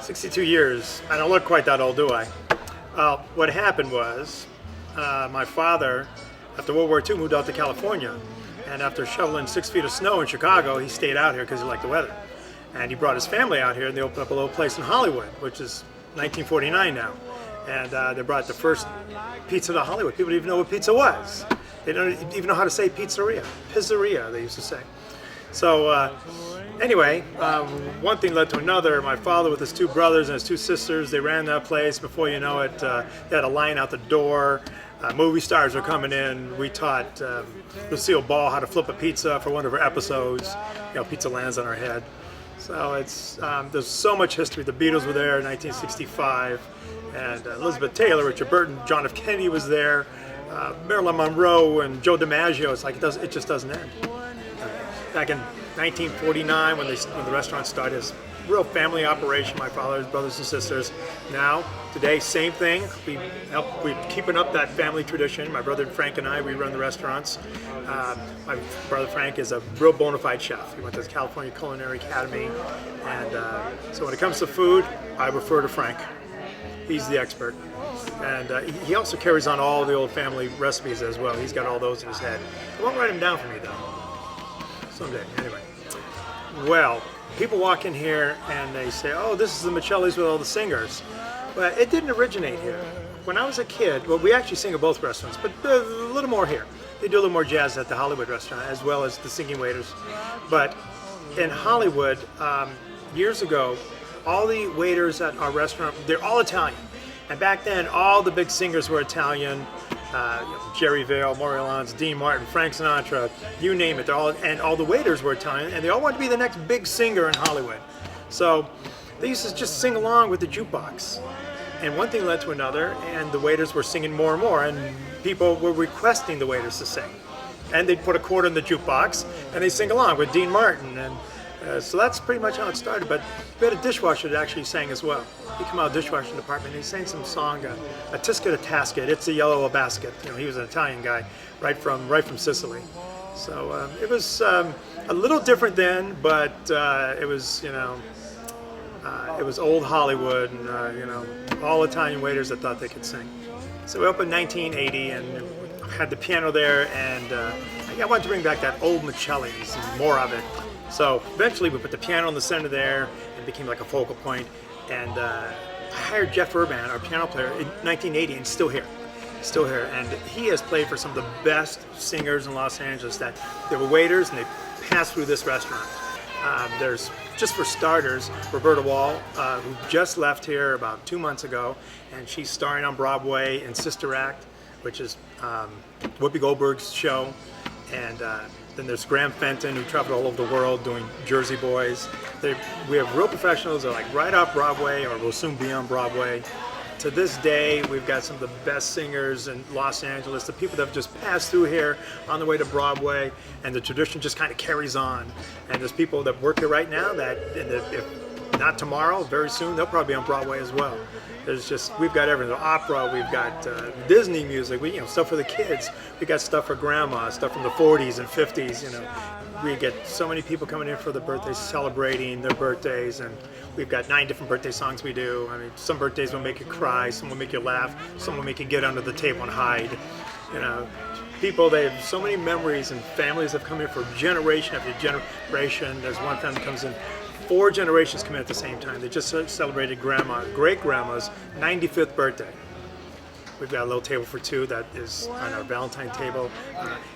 62 years. I don't look quite that old, do I? What happened was, my father, after World War II, moved out to California. And after shoveling 6 feet of snow in Chicago, he stayed out here because he liked the weather. And he brought his family out here, and they opened up a little place in Hollywood, which is 1949 now. And they brought the first pizza to Hollywood. People didn't even know what pizza was. They don't even know how to say pizzeria. Pizzeria, they used to say. So anyway, one thing led to another. My father with his 2 brothers and his 2 sisters, they ran that place. Before you know it, they had a line out the door. Movie stars were coming in. We taught Lucille Ball how to flip a pizza for one of her episodes. You know, pizza lands on her head. So it's there's so much history. The Beatles were there in 1965, and Elizabeth Taylor, Richard Burton, John F. Kennedy was there, Marilyn Monroe, and Joe DiMaggio. It's like it just doesn't end. Back in 1949, when the restaurant started, as a real family operation. My father's brothers and sisters. Now, today, same thing. We're keeping up that family tradition. My brother Frank and I, we run the restaurants. My brother Frank is a real bona fide chef. He went to the California Culinary Academy, and so when it comes to food, I refer to Frank. He's the expert. And he also carries on all the old family recipes as well. He's got all those in his head. He won't write them down for me though. Someday, anyway. Well, people walk in here and they say, oh, this is the Micelis with all the singers. But it didn't originate here. When I was a kid, well, we actually sing at both restaurants, but a little more here. They do a little more jazz at the Hollywood restaurant, as well as the singing waiters. But in Hollywood, years ago, all the waiters at our restaurant, they're all Italian. And back then, all the big singers were Italian. Jerry Vale, Mario Lanza, Dean Martin, Frank Sinatra, you name it. All the waiters were Italian, and they all wanted to be the next big singer in Hollywood. So they used to just sing along with the jukebox. And one thing led to another, and the waiters were singing more and more, and people were requesting the waiters to sing. And they'd put a quarter in the jukebox, and they'd sing along with Dean Martin. And so that's pretty much how it started. But we had a dishwasher that actually sang as well. He came out of the dishwashing department, and he sang some song, a tisket, a tasket, it's a yellow a basket. You know, he was an Italian guy, right from Sicily. So it was a little different then, but it was, you know, it was old Hollywood, and you know, all Italian waiters that thought they could sing. So we opened in 1980, and had the piano there, and I wanted to bring back that old Micelis and more of it. So eventually we put the piano in the center there, and it became like a focal point. And I hired Jeff Urban, our piano player, in 1980, and still here. And he has played for some of the best singers in Los Angeles. That they were waiters, and they passed through this restaurant. There's, just for starters, Roberta Wall, who just left here about 2 months ago, and she's starring on Broadway in Sister Act, which is Whoopi Goldberg's show. And then there's Graham Fenton, who traveled all over the world doing Jersey Boys. We have real professionals that are like right off Broadway, or will soon be on Broadway. To this day, we've got some of the best singers in Los Angeles, the people that have just passed through here on the way to Broadway, and the tradition just kind of carries on. And there's people that work here right now that, if not tomorrow, very soon, they'll probably be on Broadway as well. We've got everything. The opera, we've got Disney music, stuff for the kids. We got stuff for grandma, stuff from the 40s and 50s, you know. We get so many people coming in for the birthdays, celebrating their birthdays, and we've got 9 different birthday songs we do. I mean, some birthdays will make you cry, some will make you laugh, some will make you get under the table and hide. You know, people, they have so many memories, and families have come in for generation after generation. There's one family that comes in, 4 generations come in at the same time. They just celebrated great-grandma's 95th birthday. We've got a little table for 2 that is on our Valentine table.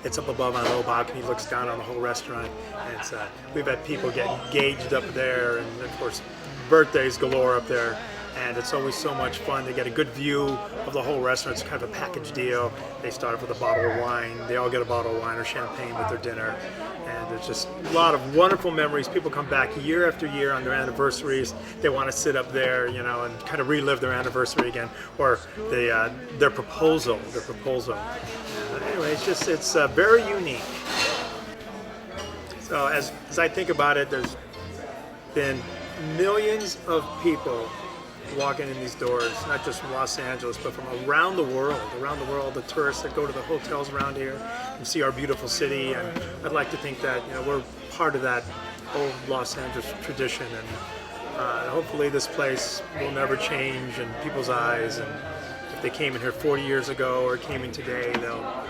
It's up above on a little balcony, looks down on the whole restaurant. And we've had people get engaged up there, and of course, birthdays galore up there. And it's always so much fun. They get a good view of the whole restaurant. It's kind of a package deal. They start off with a bottle of wine. They all get a bottle of wine or champagne with their dinner. And there's just a lot of wonderful memories. People come back year after year on their anniversaries. They want to sit up there, you know, and kind of relive their anniversary again, or their proposal. Anyway, it's very unique. So as I think about it, there's been millions of people walking in these doors, not just from Los Angeles, but from around the world, the tourists that go to the hotels around here and see our beautiful city. And I'd like to think that, you know, we're part of that old Los Angeles tradition, and Hopefully this place will never change in people's eyes, and if they came in here 40 years ago or came in today, they'll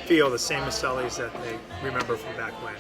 feel the same Micelis that they remember from back when.